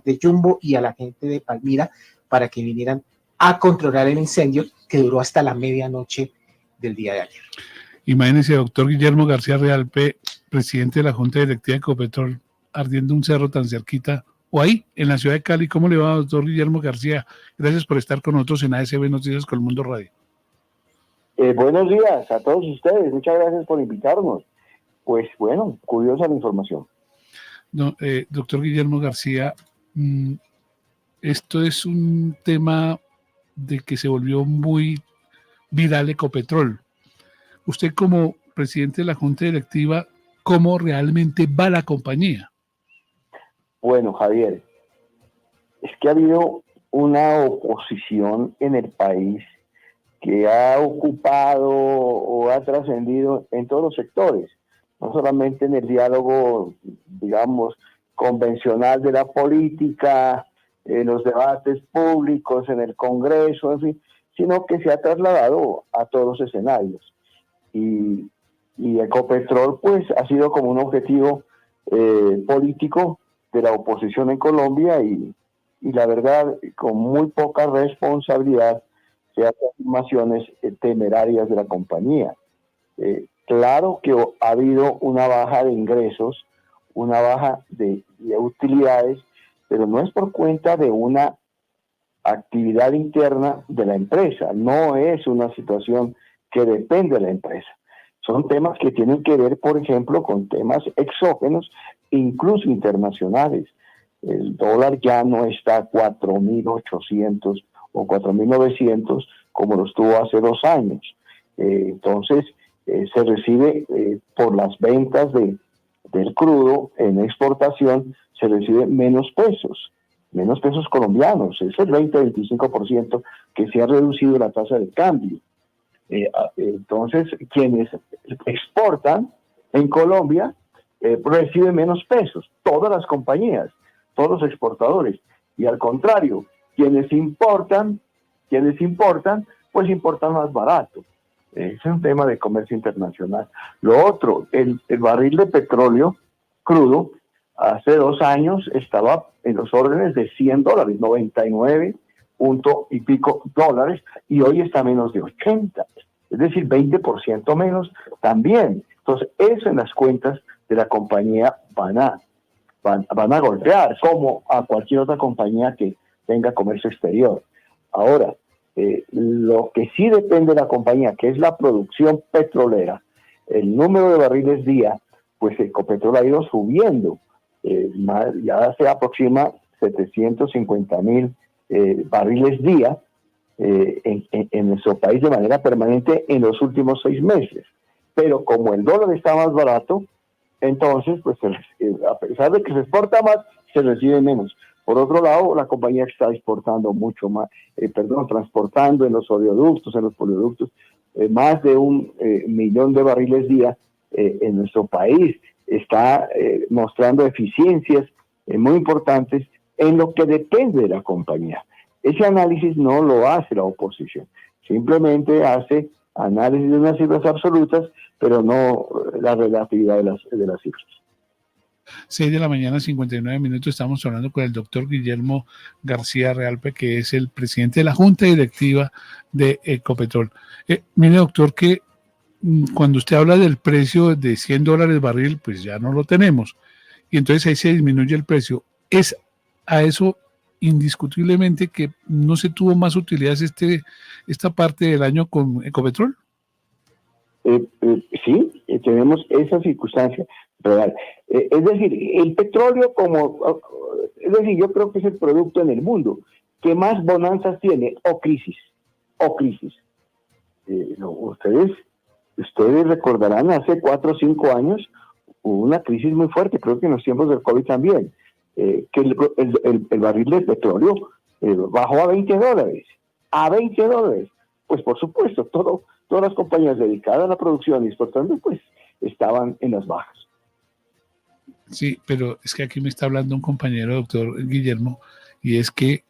de Jumbo y a la gente de Palmira para que vinieran a controlar el incendio que duró hasta la medianoche del día de ayer. Imagínese, doctor Guillermo García Realpe, presidente de la Junta Directiva de Ecopetrol, ardiendo un cerro tan cerquita, o ahí, en la ciudad de Cali. ¿Cómo le va, doctor Guillermo García? Gracias por estar con nosotros en ASB Noticias Colmundo Radio. Buenos días a todos ustedes, muchas gracias por invitarnos. Pues bueno, curiosa la información. No, doctor Guillermo García, esto es un tema de que se volvió muy viral Ecopetrol. Usted como presidente de la Junta Directiva, ¿cómo realmente va la compañía? Bueno, Javier, es que ha habido una oposición en el país que ha ocupado o ha trascendido en todos los sectores, no solamente en el diálogo, digamos, convencional de la política, en los debates públicos, en el Congreso, en fin, sino que se ha trasladado a todos los escenarios. Y Ecopetrol, pues, ha sido como un objetivo político de la oposición en Colombia y la verdad, con muy poca responsabilidad, se hacen afirmaciones temerarias de la compañía. Claro que ha habido una baja de ingresos, una baja de utilidades, pero no es por cuenta de una actividad interna de la empresa, no es una situación que depende de la empresa. Son temas que tienen que ver, por ejemplo, con temas exógenos, incluso internacionales. El dólar ya no está a 4.800 o 4.900 como lo estuvo hace 2 años. Entonces, se recibe por las ventas del crudo en exportación, se recibe menos pesos colombianos. Es el 20-25% que se ha reducido la tasa de cambio. Entonces, quienes exportan en Colombia reciben menos pesos, todas las compañías, todos los exportadores, y al contrario, quienes importan, pues importan más barato. Es un tema de comercio internacional. Lo otro, el barril de petróleo crudo, hace 2 años estaba en los órdenes de $100, 99 punto y pico dólares, y hoy está menos de 80, es decir, 20% menos también. Entonces, eso en las cuentas de la compañía van a golpear, como a cualquier otra compañía que tenga comercio exterior. Ahora, lo que sí depende de la compañía, que es la producción petrolera, el número de barriles día, pues Ecopetrol ha ido subiendo, ya se aproxima 750,000 barriles día en nuestro país de manera permanente en los últimos 6 meses. Pero como el dólar está más barato, entonces, pues a pesar de que se exporta más, se recibe menos. Por otro lado, la compañía está exportando mucho más, transportando en los oleoductos, en los poliductos, más de 1,000,000 de barriles día en nuestro país. Está mostrando eficiencias muy importantes en lo que depende de la compañía. Ese análisis no lo hace la oposición, simplemente hace análisis de unas cifras absolutas, pero no la relatividad de las cifras. 6:59 a.m, estamos hablando con el doctor Guillermo García Realpe, que es el presidente de la Junta Directiva de Ecopetrol. Mire, doctor, que cuando usted habla del precio de $100 barril, pues ya no lo tenemos, y entonces ahí se disminuye el precio. ¿Es a eso indiscutiblemente que no se tuvo más utilidades esta parte del año con Ecopetrol? Sí, tenemos esa circunstancia real. Es decir, el petróleo yo creo que es el producto en el mundo que más bonanzas tiene o crisis. Ustedes recordarán, hace 4 o 5 años hubo una crisis muy fuerte, creo que en los tiempos del COVID también, que el barril de petróleo bajó a $20. A $20. Pues por supuesto, todas las compañías dedicadas a la producción y exportando, pues estaban en las bajas. Sí, pero es que aquí me está hablando un compañero, doctor Guillermo, y es que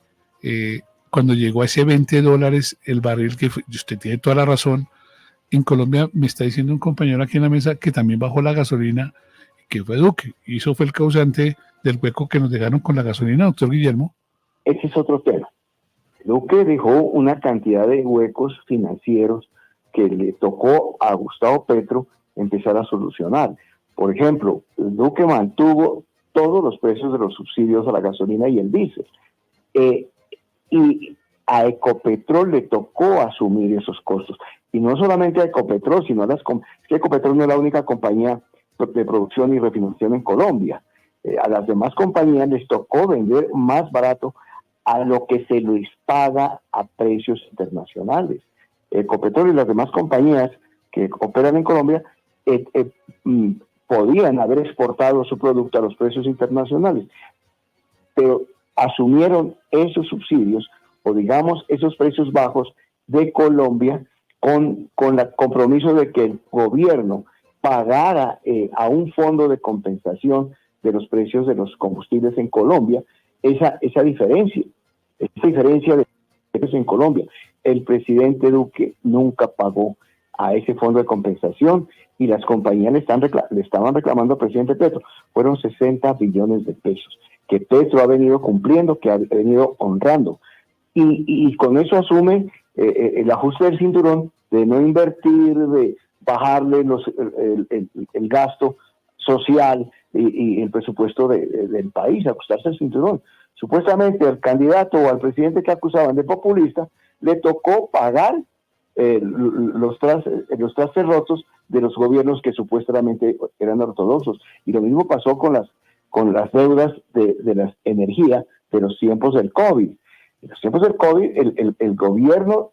cuando llegó a ese $20 el barril, usted tiene toda la razón, en Colombia me está diciendo un compañero aquí en la mesa que también bajó la gasolina, que fue Duque, y eso fue el causante del hueco que nos dejaron con la gasolina, doctor Guillermo. Ese es otro tema. Duque dejó una cantidad de huecos financieros que le tocó a Gustavo Petro empezar a solucionar. Por ejemplo, Duque mantuvo todos los precios de los subsidios a la gasolina y el diésel. Y a Ecopetrol le tocó asumir esos costos. Y no solamente a Ecopetrol, sino es que Ecopetrol no es la única compañía de producción y refinación en Colombia. A las demás compañías les tocó vender más barato a lo que se les paga a precios internacionales. Ecopetrol y las demás compañías que operan en Colombia podían haber exportado su producto a los precios internacionales, pero asumieron esos subsidios o digamos esos precios bajos de Colombia con el compromiso de que el gobierno pagara a un fondo de compensación de los precios de los combustibles en Colombia esa diferencia de precios en Colombia. El presidente Duque nunca pagó a ese fondo de compensación y las compañías le estaban reclamando al presidente Petro. Fueron 60 billones de pesos que Petro ha venido cumpliendo, que ha venido honrando. Y con eso asume el ajuste del cinturón de no invertir, de bajarle el gasto social y el presupuesto del país, ajustarse el cinturón. Supuestamente al candidato o al presidente que acusaban de populista le tocó pagar los trastes rotos de los gobiernos que supuestamente eran ortodoxos. Y lo mismo pasó con las deudas de la energía de los tiempos del COVID. En los tiempos del COVID, el gobierno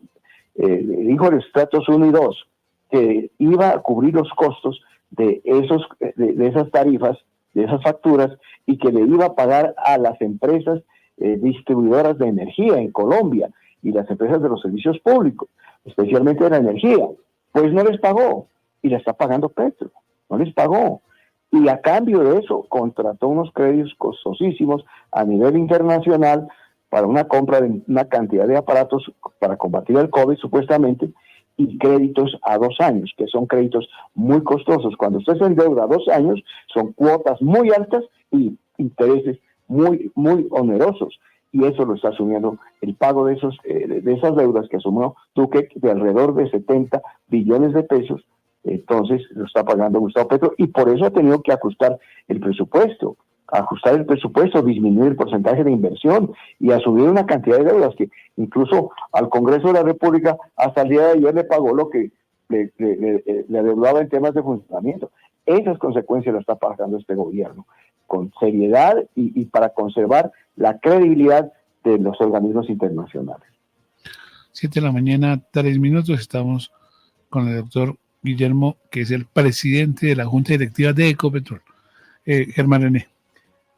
dijo en estratos 1 y 2 que iba a cubrir los costos de esas tarifas, de esas facturas, y que le iba a pagar a las empresas distribuidoras de energía en Colombia y las empresas de los servicios públicos, especialmente de la energía. Pues no les pagó, y la está pagando Petro, no les pagó. Y a cambio de eso, contrató unos créditos costosísimos a nivel internacional para una compra de una cantidad de aparatos para combatir el COVID, supuestamente, y créditos a 2 años, que son créditos muy costosos. Cuando usted se endeuda a 2 años, son cuotas muy altas y intereses muy, muy onerosos. Y eso lo está asumiendo el pago de esas deudas que asumió Duque, de alrededor de 70 billones de pesos. Entonces lo está pagando Gustavo Petro y por eso ha tenido que ajustar el presupuesto, disminuir el porcentaje de inversión y asumir una cantidad de deudas que incluso al Congreso de la República hasta el día de ayer le pagó lo que le adeudaba en temas de funcionamiento. Esas consecuencias las está pagando este gobierno con seriedad y para conservar la credibilidad de los organismos internacionales. 7:03 a.m, estamos con el doctor Guillermo, que es el presidente de la Junta Directiva de Ecopetrol. Germán René.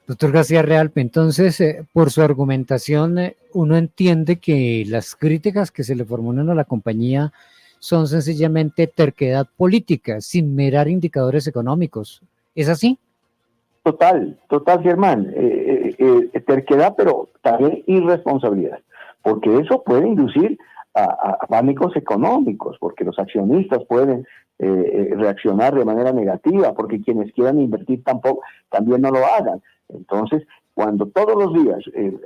Doctor García Realpe, entonces, por su argumentación, uno entiende que las críticas que se le formulan a la compañía son sencillamente terquedad política, sin mirar indicadores económicos. ¿Es así? Total, Germán. Terquedad, pero también irresponsabilidad, porque eso puede inducir a pánicos económicos, porque los accionistas pueden reaccionar de manera negativa, porque quienes quieran invertir también no lo hagan. Entonces, cuando todos los días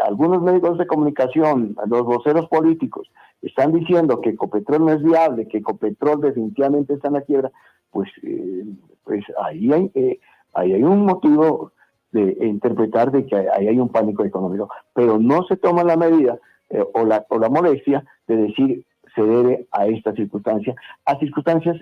algunos medios de comunicación, los voceros políticos, están diciendo que Ecopetrol no es viable, que Ecopetrol definitivamente está en la quiebra, pues ahí hay un motivo de interpretar de que ahí hay un pánico económico, pero no se toma la medida o la molestia de decir se debe a esta circunstancia, a circunstancias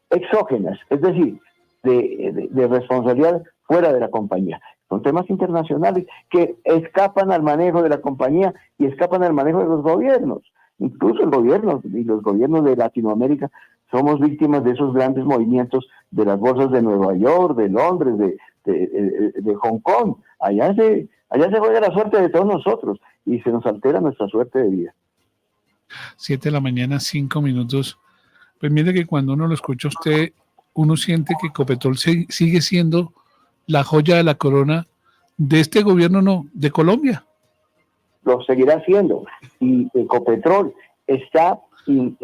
exógenas, es decir, de responsabilidad fuera de la compañía. Son temas internacionales que escapan al manejo de la compañía y escapan al manejo de los gobiernos. Incluso el gobierno y los gobiernos de Latinoamérica somos víctimas de esos grandes movimientos de las bolsas de Nueva York, de Londres, de Hong Kong. Allá se juega la suerte de todos nosotros y se nos altera nuestra suerte de vida. 7:05 a.m. Pues mire que cuando uno lo escucha a usted, uno siente que Ecopetrol sigue siendo la joya de la corona de este gobierno, no, de Colombia. Lo seguirá haciendo. Y Ecopetrol está en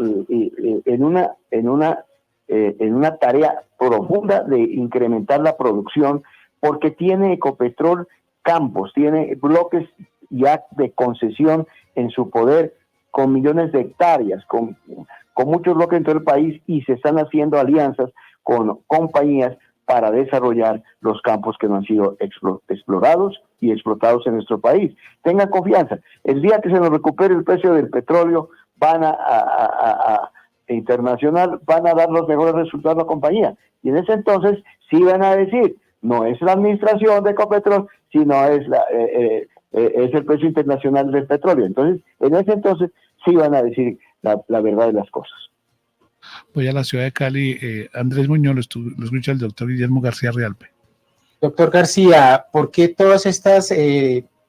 una en una tarea profunda de incrementar la producción, porque tiene Ecopetrol campos, tiene bloques ya de concesión en su poder, con millones de hectáreas, con muchos bloques en todo el país, y se están haciendo alianzas con compañías para desarrollar los campos que no han sido explorados y explotados en nuestro país. Tengan confianza. El día que se nos recupere el precio del petróleo, internacional, van a dar los mejores resultados a la compañía. Y en ese entonces sí van a decir, no es la administración de Ecopetrol, sino es el precio internacional del petróleo. Entonces, en ese entonces sí van a decir la verdad de las cosas. Voy a la ciudad de Cali. Andrés Muñoz, lo escucha el doctor Guillermo García Realpe. Doctor García, ¿por qué todas estas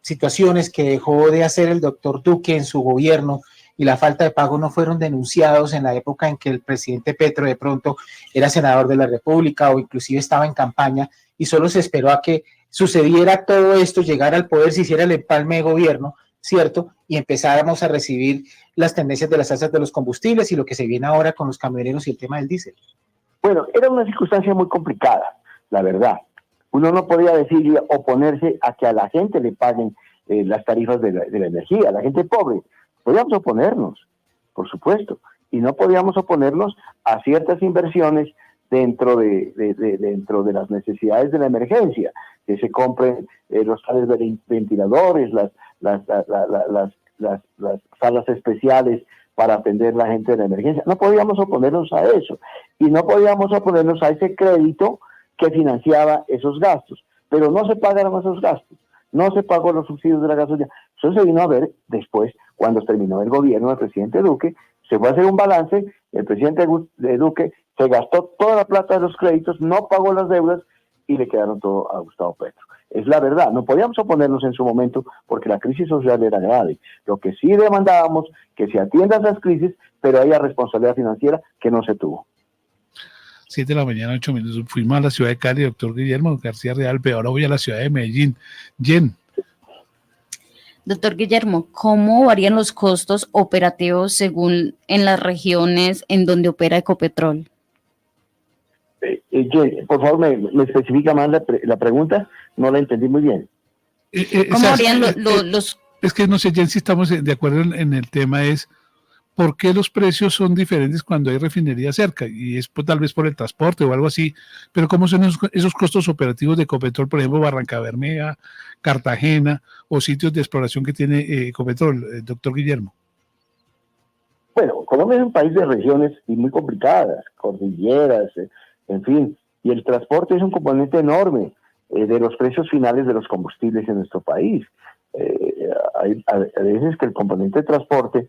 situaciones que dejó de hacer el doctor Duque en su gobierno y la falta de pago no fueron denunciados en la época en que el presidente Petro de pronto era senador de la República o inclusive estaba en campaña, y solo se esperó a que sucediera todo esto, llegara al poder, se hiciera el empalme de gobierno, ¿cierto? Y empezáramos a recibir las tendencias de las alzas de los combustibles y lo que se viene ahora con los camioneros y el tema del diésel? Bueno, era una circunstancia muy complicada, la verdad. Uno no podía decir oponerse a que a la gente le paguen las tarifas de la energía, a la gente pobre. Podíamos oponernos, por supuesto, y no podíamos oponernos a ciertas inversiones dentro de las necesidades de la emergencia, que se compren los tales ventiladores, las salas especiales para atender a la gente de la emergencia. No podíamos oponernos a eso, y no podíamos oponernos a ese crédito que financiaba esos gastos, pero no se pagaron esos gastos, no se pagó los subsidios de la gasolina. Eso se vino a ver después, cuando terminó el gobierno del presidente Duque, se fue a hacer un balance, el presidente Duque se gastó toda la plata de los créditos, no pagó las deudas y le quedaron todo a Gustavo Petro. Es la verdad, no podíamos oponernos en su momento porque la crisis social era grave. Lo que sí demandábamos, que se atiendan esas crisis, pero haya responsabilidad financiera que no se tuvo. 7 de la mañana, 8 minutos. Fuimos a la ciudad de Cali, doctor Guillermo García Realpe. Ahora voy a la ciudad de Medellín. Jen. Doctor Guillermo, ¿cómo varían los costos operativos según en las regiones en donde opera Ecopetrol? Jen, por favor, me especifica más la pregunta. No la entendí muy bien. ¿Cómo varían los...? Es que no sé, Jen, si estamos de acuerdo en el tema, es ¿por qué los precios son diferentes cuando hay refinería cerca? Y es tal vez por el transporte o algo así, pero ¿cómo son esos costos operativos de Ecopetrol, por ejemplo, Barrancabermeja, Cartagena o sitios de exploración que tiene Ecopetrol, doctor Guillermo? Bueno, Colombia es un país de regiones y muy complicadas, cordilleras, en fin, y el transporte es un componente enorme de los precios finales de los combustibles en nuestro país. Hay a veces que el componente de transporte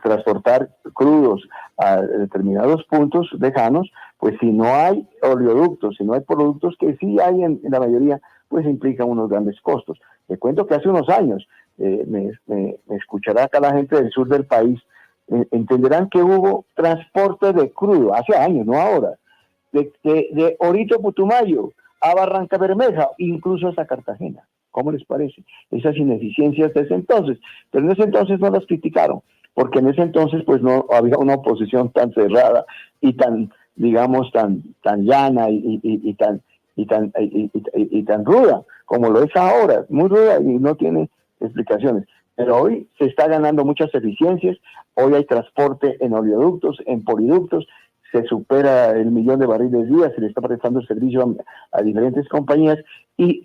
transportar crudos a determinados puntos lejanos, pues si no hay oleoductos, si no hay productos que sí hay en la mayoría, pues implican unos grandes costos. Le cuento que hace unos años, me escuchará acá la gente del sur del país, entenderán que hubo transporte de crudo, hace años, no ahora, de Orito Putumayo a Barrancabermeja, incluso hasta Cartagena. ¿Cómo les parece? Esas ineficiencias de ese entonces. Pero en ese entonces no las criticaron, porque en ese entonces pues no había una oposición tan cerrada y tan, digamos, tan llana y tan ruda como lo es ahora, muy ruda y no tiene explicaciones. Pero hoy se está ganando muchas eficiencias, hoy hay transporte en oleoductos, en poliductos, se supera el 1.000.000 de barriles día, se le está prestando el servicio a diferentes compañías y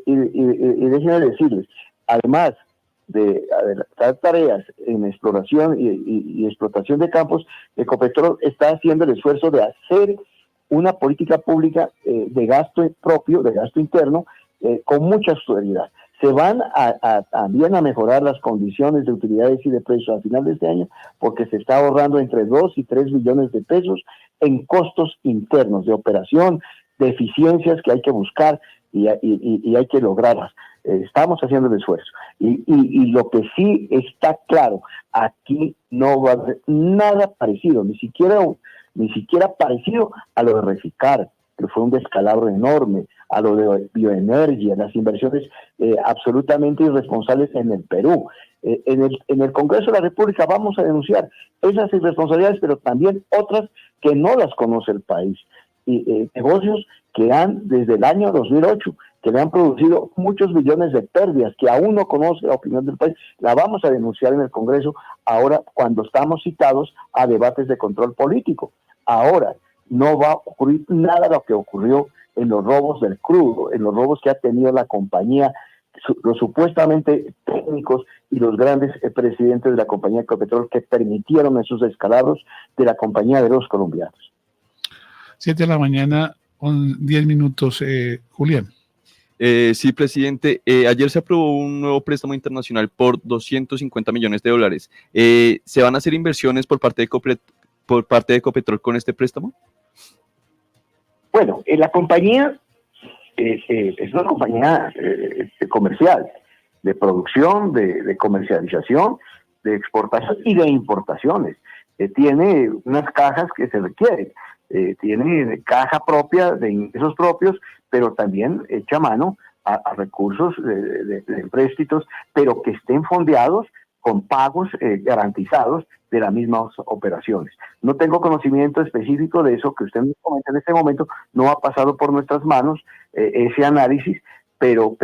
déjenme decirles, además de adelantar tareas en exploración y explotación de campos, Ecopetrol está haciendo el esfuerzo de hacer una política pública de gasto propio, de gasto interno, con mucha austeridad. Se van también a mejorar las condiciones de utilidades y de precios a final de este año, porque se está ahorrando entre 2 y 3 billones de pesos en costos internos de operación, de eficiencias que hay que buscar y hay que lograrlas. Estamos haciendo el esfuerzo. Y lo que sí está claro, aquí no va a haber nada parecido, ni siquiera parecido a lo de Reficar, que fue un descalabro enorme, a lo de bioenergía, las inversiones absolutamente irresponsables en el Perú. En el Congreso de la República vamos a denunciar esas irresponsabilidades, pero también otras que no las conoce el país. Y negocios que han, desde el año 2008, que le han producido muchos millones de pérdidas, que aún no conoce la opinión del país, la vamos a denunciar en el Congreso ahora cuando estamos citados a debates de control político. Ahora, no va a ocurrir nada de lo que ocurrió en los robos del crudo, en los robos que ha tenido la compañía, los supuestamente técnicos y los grandes presidentes de la compañía Ecopetrol que permitieron esos descalabros de la compañía de los colombianos. 7 de la mañana, 10 minutos, Julián. Sí, presidente. Ayer se aprobó un nuevo préstamo internacional por $250 millones. ¿Se van a hacer inversiones por parte de Ecopetrol con este préstamo? Bueno, la compañía es una compañía comercial, de producción, de comercialización, de exportación y de importaciones. Tiene unas cajas que se requieren. Tiene caja propia de ingresos propios, pero también echa mano a recursos de empréstitos, pero que estén fondeados con pagos garantizados de las mismas operaciones. No tengo conocimiento específico de eso que usted me comenta en este momento, no ha pasado por nuestras manos ese análisis, pero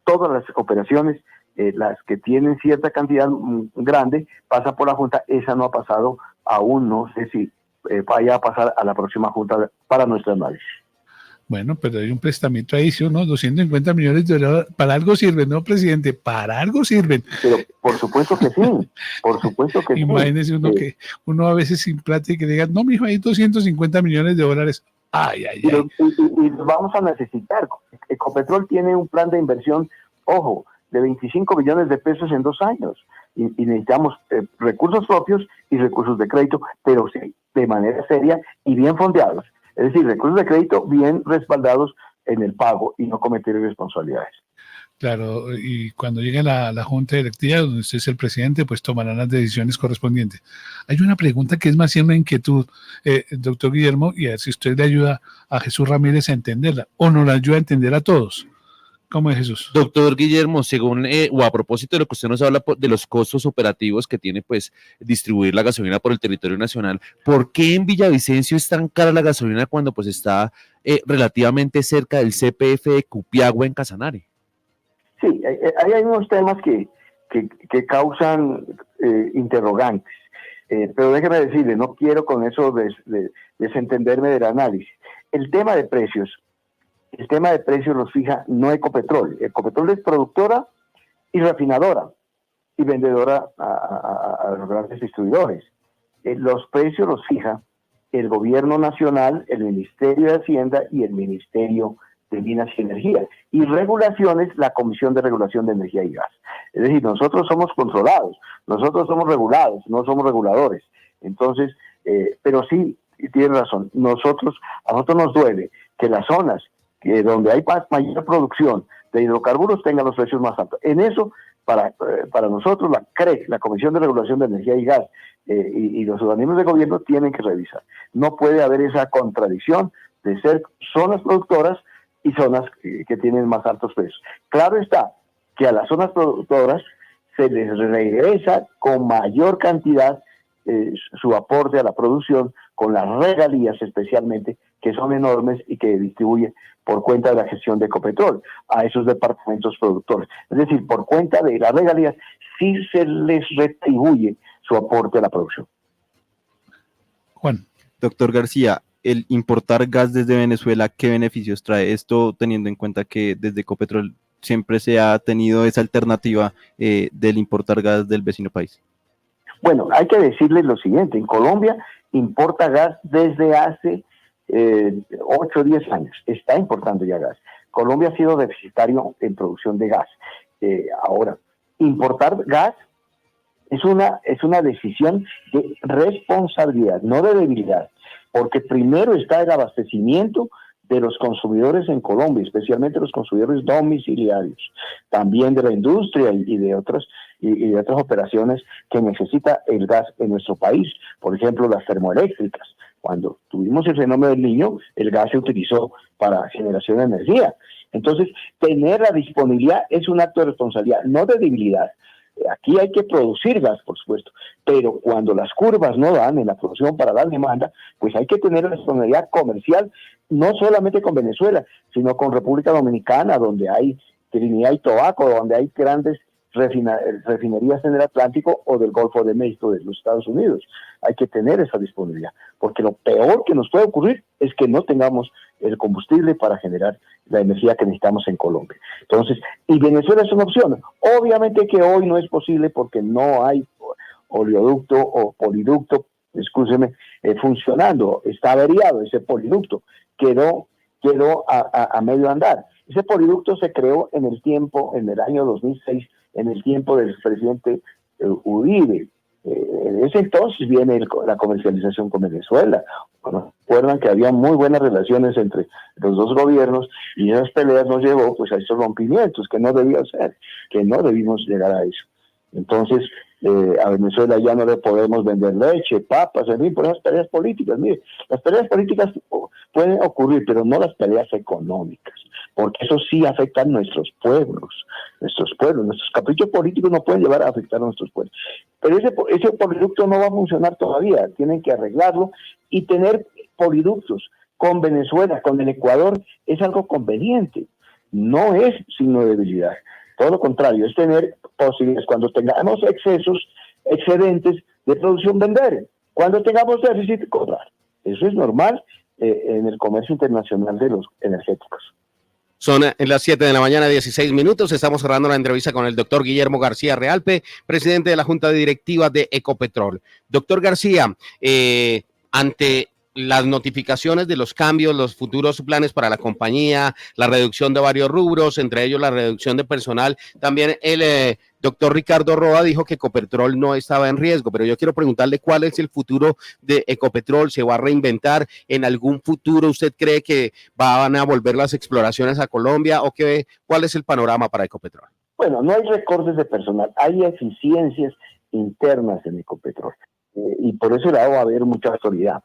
todas las operaciones, las que tienen cierta cantidad grande, pasa por la Junta, esa no ha pasado aún, no sé si vaya a pasar a la próxima Junta para nuestro análisis. Bueno, pero hay un prestamito ahí, ¿sí o no? 250 millones de dólares, para algo sirven, ¿no, presidente? Para algo sirven. Pero por supuesto que sí, por supuesto que Imagínese uno que uno a veces sin plata y que diga, no, mijo, hay 250 millones de dólares. Ay. Y los vamos a necesitar. Ecopetrol tiene un plan de inversión, ojo, de 25 millones de pesos en 2 años. Y necesitamos recursos propios y recursos de crédito, pero sí, de manera seria y bien fondeados. Es decir, recursos de crédito bien respaldados en el pago y no cometer irresponsabilidades. Claro, y cuando llegue la Junta Directiva, donde usted es el presidente, pues tomarán las decisiones correspondientes. Hay una pregunta que es más bien una inquietud, doctor Guillermo, y a ver si usted le ayuda a Jesús Ramírez a entenderla, o nos la ayuda a entender a todos. ¿Cómo es, Jesús? Doctor Guillermo, según o a propósito de lo que usted nos habla de los costos operativos que tiene pues distribuir la gasolina por el territorio nacional, ¿por qué en Villavicencio es tan cara la gasolina cuando pues está relativamente cerca del CPF de Cupiagua en Casanare? Sí, hay unos temas que causan interrogantes, pero déjeme decirle, no quiero con eso desentenderme del análisis. El tema de precios los fija no Ecopetrol. Ecopetrol es productora y refinadora y vendedora a los grandes distribuidores. Los precios los fija el gobierno nacional, el Ministerio de Hacienda y el Ministerio de Minas y Energía. Y regulaciones, la Comisión de Regulación de Energía y Gas. Es decir, nosotros somos controlados, nosotros somos regulados, no somos reguladores. Entonces, pero sí, tiene razón, a nosotros nos duele que las zonas donde hay mayor producción de hidrocarburos tengan los precios más altos. En eso, para nosotros, la CREG, la Comisión de Regulación de Energía y Gas, y los organismos de gobierno tienen que revisar. No puede haber esa contradicción de ser zonas productoras y zonas que tienen más altos precios. Claro está que a las zonas productoras se les regresa con mayor cantidad su aporte a la producción, con las regalías especialmente, que son enormes y que distribuye por cuenta de la gestión de Ecopetrol a esos departamentos productores. Es decir, por cuenta de las regalías sí se les retribuye su aporte a la producción. Juan. Doctor García, el importar gas desde Venezuela, ¿qué beneficios trae esto, teniendo en cuenta que desde Ecopetrol siempre se ha tenido esa alternativa del importar gas del vecino país? Bueno, hay que decirles lo siguiente, en Colombia importa gas desde hace 8 o 10 años, está importando ya gas. Colombia ha sido deficitario en producción de gas. Ahora, importar gas es una decisión de responsabilidad, no de debilidad, porque primero está el abastecimiento de los consumidores en Colombia, especialmente los consumidores domiciliarios, también de la industria y de otras operaciones que necesita el gas en nuestro país, por ejemplo las termoeléctricas, Cuando tuvimos el fenómeno del Niño, el gas se utilizó para generación de energía. Entonces, tener la disponibilidad es un acto de responsabilidad, no de debilidad. Aquí hay que producir gas, por supuesto, pero cuando las curvas no dan en la producción para la demanda, pues hay que tener la disponibilidad comercial, no solamente con Venezuela, sino con República Dominicana, donde hay Trinidad y Tobago, donde hay grandes refinerías en el Atlántico o del Golfo de México de los Estados Unidos. Hay que tener esa disponibilidad, porque lo peor que nos puede ocurrir es que no tengamos el combustible para generar la energía que necesitamos en Colombia. Entonces, y Venezuela es una opción. Obviamente que hoy no es posible porque no hay oleoducto o poliducto, excúseme, funcionando. Está averiado ese poliducto. Quedó a medio andar. Ese poliducto se creó en el año 2006, en el tiempo del presidente Uribe. En ese entonces viene la comercialización con Venezuela. Bueno, recuerdan que había muy buenas relaciones entre los dos gobiernos y esas peleas nos llevó pues a esos rompimientos que no debía ser, que no debimos llegar a eso. Entonces, a Venezuela ya no le podemos vender leche, papas, en fin, por esas peleas políticas. Mire, las peleas políticas pueden ocurrir, pero no las peleas económicas, porque eso sí afecta a nuestros pueblos, nuestros caprichos políticos no pueden llevar a afectar a nuestros pueblos. Pero ese poliducto no va a funcionar todavía, tienen que arreglarlo y tener poliductos con Venezuela, con el Ecuador, es algo conveniente, no es signo de debilidad. Todo lo contrario, es tener posibilidades. Cuando tengamos excedentes de producción, vender. Cuando tengamos déficit, cobrar. Eso es normal en el comercio internacional de los energéticos. Son las 7 de la mañana, 16 minutos. Estamos cerrando la entrevista con el doctor Guillermo García Realpe, presidente de la Junta Directiva de Ecopetrol. Doctor García, ante las notificaciones de los cambios, los futuros planes para la compañía, la reducción de varios rubros, entre ellos la reducción de personal. También el doctor Ricardo Roa dijo que Ecopetrol no estaba en riesgo, pero yo quiero preguntarle cuál es el futuro de Ecopetrol. ¿Se va a reinventar en algún futuro? ¿Usted cree que van a volver las exploraciones a Colombia o cuál es el panorama para Ecopetrol? Bueno, no hay recortes de personal, hay eficiencias internas en Ecopetrol y por ese lado va a haber mucha autoridad.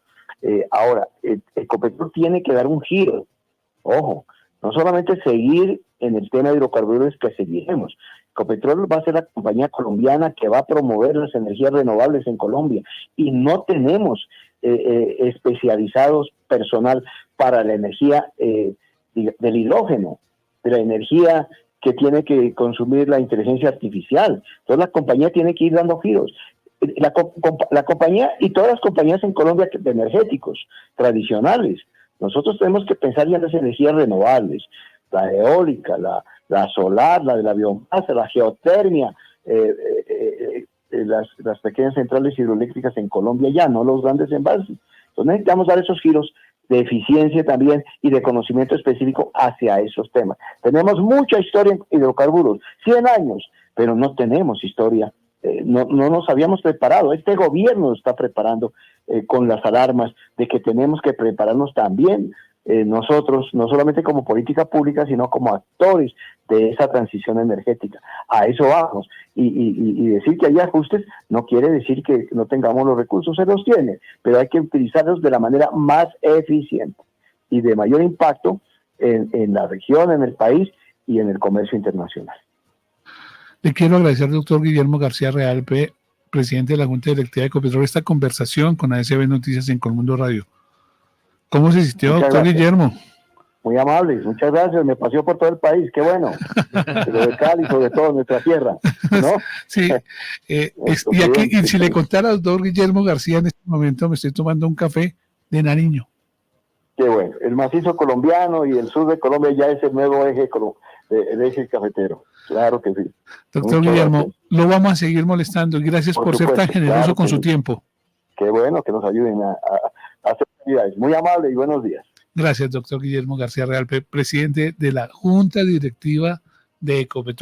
Ahora, Ecopetrol tiene que dar un giro. Ojo, no solamente seguir en el tema de hidrocarburos, que seguiremos. Ecopetrol va a ser la compañía colombiana que va a promover las energías renovables en Colombia y no tenemos especializados personal para la energía del hidrógeno, de la energía que tiene que consumir la inteligencia artificial. Entonces la compañía tiene que ir dando giros. La compañía y todas las compañías en Colombia de energéticos tradicionales, nosotros tenemos que pensar ya en las energías renovables, la eólica, la solar, la de la biomasa, la geotermia, las pequeñas centrales hidroeléctricas en Colombia ya, no los grandes embalses. Entonces necesitamos dar esos giros de eficiencia también y de conocimiento específico hacia esos temas. Tenemos mucha historia en hidrocarburos, 100 años, pero no tenemos historia. No nos habíamos preparado. Este gobierno nos está preparando con las alarmas de que tenemos que prepararnos también nosotros, no solamente como política pública, sino como actores de esa transición energética. A eso vamos. Y decir que hay ajustes no quiere decir que no tengamos los recursos, se los tiene, pero hay que utilizarlos de la manera más eficiente y de mayor impacto en la región, en el país y en el comercio internacional. Le quiero agradecer, doctor Guillermo García Realpe, presidente de la Junta Directiva de Ecopetrol, esta conversación con ASB Noticias en Colmundo Radio. ¿Cómo se sintió, doctor Guillermo? Muy amables, muchas gracias. Me paseó por todo el país, qué bueno. Lo de Cali, sobre todo nuestra tierra, ¿no? Sí. Y aquí, y si le contara al doctor Guillermo García, en este momento me estoy tomando un café de Nariño. Qué bueno. El macizo colombiano y el sur de Colombia ya es el nuevo eje, el eje cafetero. Claro que sí. Doctor Guillermo, lo vamos a seguir molestando y gracias por ser tan generoso con su tiempo. Qué bueno que nos ayuden a hacer actividades. Muy amable y buenos días. Gracias, doctor Guillermo García Realpe, presidente de la Junta Directiva de Ecopetrol.